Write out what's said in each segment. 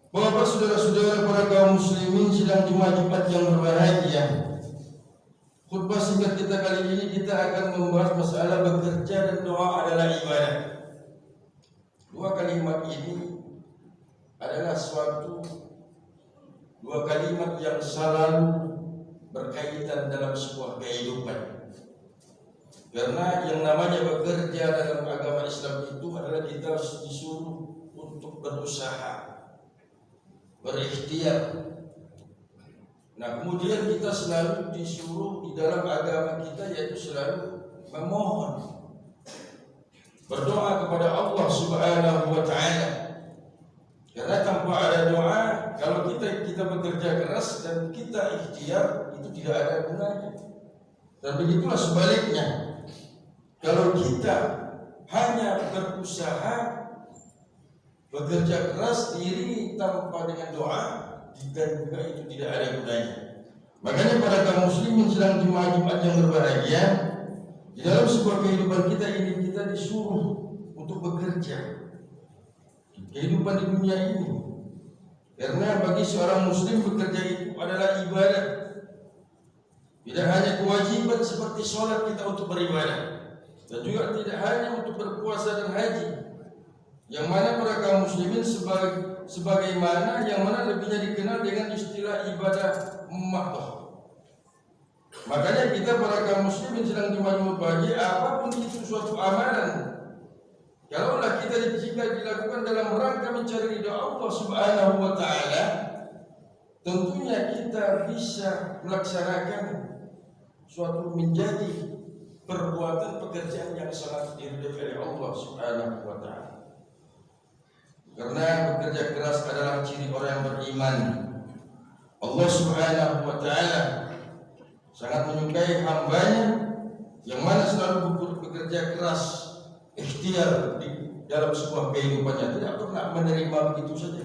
Bapak, saudara-saudara para kaum muslimin sidang Jumat yang berbahagia. Khutbah singkat kita kali ini kita akan membahas masalah bekerja dan doa adalah ibadah. Dua kalimat ini adalah dua kalimat yang selalu berkaitan dalam sebuah kehidupan. Karena yang namanya bekerja dalam agama Islam itu adalah kita disuruh untuk berusaha, berikhtiar. Nah, kemudian kita selalu disuruh di dalam agama kita yaitu selalu memohon, berdoa kepada Allah Subhanahu wa taala. Karena tanpa ada doa, kalau kita bekerja keras dan kita ikhtiar, itu tidak ada gunanya. Dan begitulah sebaliknya. Kalau kita hanya berusaha, bekerja keras diri tanpa dengan doa, dan juga itu tidak ada gunanya. Makanya para kaum muslimin sedang Jumat yang berbahagia, di dalam sebuah kehidupan kita ini kita disuruh untuk bekerja. Kehidupan di dunia ini. Karena bagi seorang muslim bekerja itu adalah ibadah. Tidak hanya kewajiban seperti sholat kita untuk beribadah, dan juga tidak hanya untuk berpuasa dan haji, yang mana para kaum muslimin sebagaimana yang mana lebihnya dikenal dengan istilah ibadah mahdoh. Makanya kita para kaum muslimin sedang bagi apapun itu suatu amalan, kalaulah kita jika dilakukan dalam rangka mencari ridha Allah Subhanahu wa taala, tentunya kita bisa melaksanakan suatu menjadi perbuatan pekerjaan yang sangat diridhai oleh Allah Subhanahu wa taala. Karena bekerja keras adalah ciri orang yang beriman. Allah Subhanahu wa taala sangat menyukai hambanya yang mana selalu bekerja keras, ikhtiar di dalam sebuah kehidupannya, tidak pernah menerima begitu saja.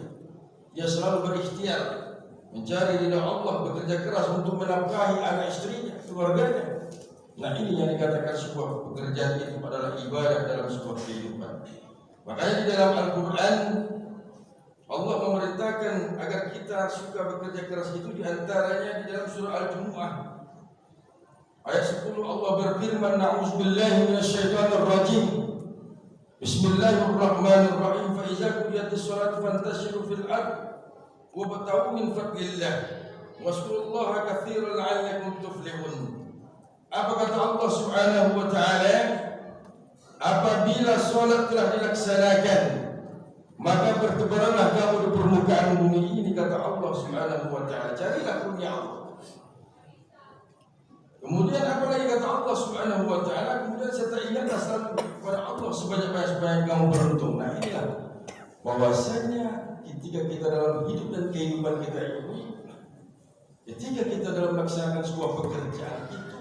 Dia selalu berikhtiar, mencari ridha Allah, bekerja keras untuk menafkahi anak istrinya, keluarganya. Nah, ini yang dikatakan sebuah pekerjaan itu adalah ibadah dalam sebuah kehidupan. Makanya di dalam Al-Quran Allah memerintahkan agar kita suka bekerja keras itu, diantaranya di dalam surah Al-Jumu'ah ayat 10 Allah berfirman, na'udzubillahi minasyaitonir rajim. Bismillahirrahmanirrahim. Fa iza qudiyatis shalatu fantashiru fil ard wabtaghu min fadlillah wazkurullaha katsiran la'allakum tuflihun. Apa kata Allah Subhanahu wa taala? Apabila sholat telah dilaksanakan, maka bertebaranlah kamu di permukaan bumi ini, kata Allah Subhanahu wa taala. Carilah karunia Allah. Kemudian apa lagi kata Allah Subhanahu wa taala? Kemudian serta ingatlah selalu kepada Allah sebanyak-banyak kamu beruntung. Nah, inilah bahwasanya ketika kita dalam hidup dan kehidupan kita ini, ketika kita dalam melaksanakan sebuah pekerjaan itu,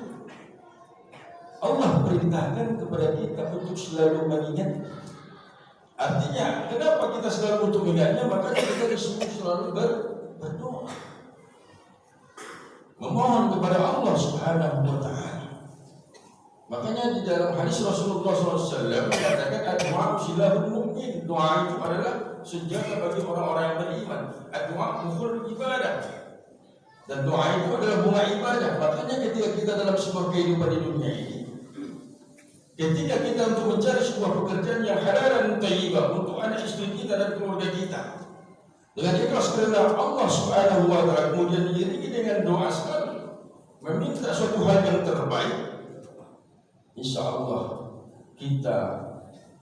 Allah perintahkan kepada kita untuk selalu mengingat. Artinya, kenapa kita selalu untuk mengingatnya? Maka kita disuruh selalu berdoa, memohon kepada Allah Subhanahu wa taala. Makanya di dalam hadis Rasulullah SAW mengatakan doa silahul mu'min. Doa itu adalah senjata bagi orang-orang yang beriman. Doa mukhul ibadah. Dan doa itu adalah bunga ibadah. Makanya ketika kita dalam sebuah kehidupan di dunia ini, ketika kita untuk mencari sebuah pekerjaan yang halal dan thayyibah untuk anak istri kita dan keluarga kita, dengan ikhlas karena Allah Subhanahu wa taala, kemudian diiringi dengan doa sekali, meminta suatu hal yang terbaik, insya Allah kita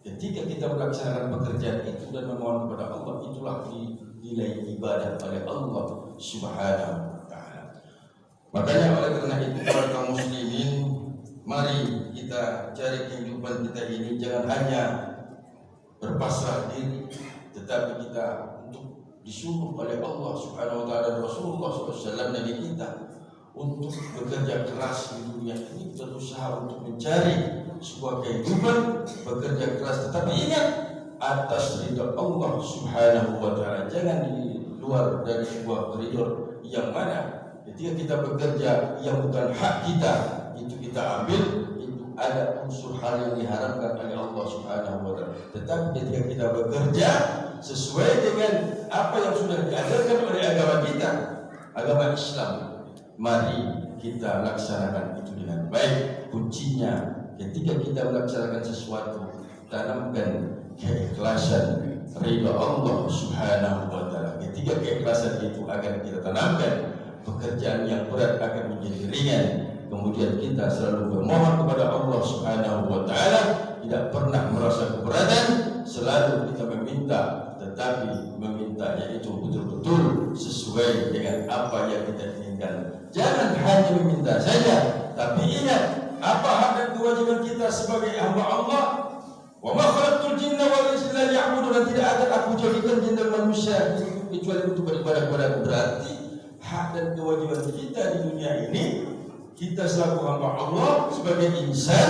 ketika kita melaksanakan pekerjaan itu dan memohon kepada Allah, itulah dinilai ibadah oleh Allah Subhanahu wa taala. Makanya oleh karena itu para kaum muslimin, mari kita cari kehidupan kita ini jangan hanya berpasrah diri, tetapi kita untuk disuruh oleh Allah Subhanahu wa taala dan Rasulullah SAW Nabi kita untuk bekerja keras di dunia ini, berusaha untuk mencari sebuah kehidupan, bekerja keras, tetapi ingat atas ridha Allah Subhanahu wa taala, jangan di luar dari sebuah koridor yang mana ketika kita bekerja yang bukan hak kita, itu kita ambil, itu ada unsur hal yang diharamkan oleh Allah Subhanahu wa taala. Tetapi ketika kita bekerja sesuai dengan apa yang sudah diajarkan oleh agama kita, agama Islam, mari kita laksanakan itu dengan baik. Kuncinya ketika kita melaksanakan sesuatu, tanamkan keikhlasan, ridha Allah Subhanahu wa taala. Ketika keikhlasan itu akan kita tanamkan, pekerjaan yang berat akan menjadi ringan. Kemudian kita selalu bermohon kepada Allah Subhanahu wa taala, tidak pernah merasa keberatan, selalu kita meminta, tetapi memintanya itu betul-betul sesuai dengan apa yang kita inginkan. Jangan hanya meminta saja, tapi ingat apa hak dan kewajiban kita sebagai hamba Allah. Wa ma khalaqtul jinna wal insa illa liya'budun, dan tidak akan aku jadikan jin dan manusia kecuali untuk beribadah kepada Aku. Berarti hak dan kewajiban kita di dunia ini, kita selaku hamba Allah sebagai insan,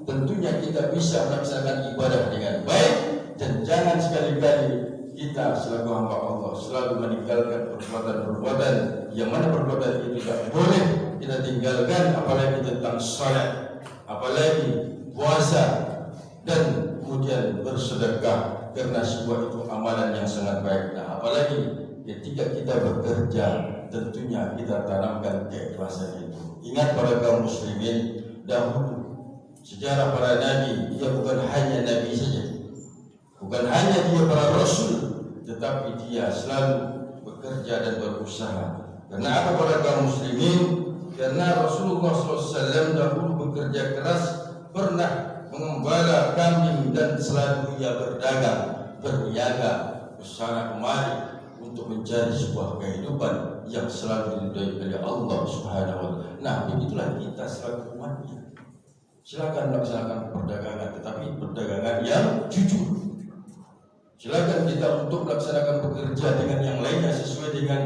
tentunya kita bisa melaksanakan ibadah dengan baik, dan jangan sekali-kali kita selaku hamba Allah selalu meninggalkan perbuatan-perbuatan yang mana perbuatan itu tidak boleh kita tinggalkan, apalagi tentang salat, apalagi puasa, dan kemudian bersedekah, karena sebuah itu amalan yang sangat baik. Nah, apalagi ketika kita bekerja, tentunya kita tanamkan keikhlasan itu. Ingat para kaum muslimin, dahulu sejarah para nabi, dia bukan hanya nabi saja, bukan hanya dia para rasul, tetapi dia selalu bekerja dan berusaha. Karena apa para kaum muslimin? Karena Rasulullah SAW dahulu bekerja keras, pernah mengembala kambing, dan selalu ia berdagang, berniaga, kesana kemari untuk mencari sebuah kehidupan yang selalu diridhai oleh Allah Subhanahu wa taala. Nah, begitulah kita selaku umatnya. Silakan melaksanakan perdagangan, tetapi perdagangan yang jujur. Silakan kita untuk melaksanakan bekerja dengan yang lainnya sesuai dengan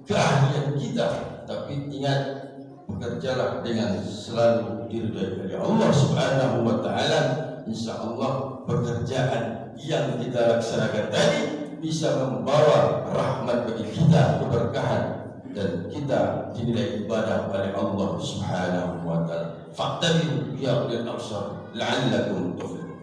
keahlian kita, tapi ingat, bekerjalah dengan selalu diridhai oleh Allah Subhanahu wa taala. Insyaallah pekerjaan yang kita laksanakan tadi bisa membawa rahmat bagi kita, keberkahan, dan kita dinilai ibadah oleh Allah Subhanahu wa taala. Fa'tabiru ya ulil absar la'allakum tuflihun.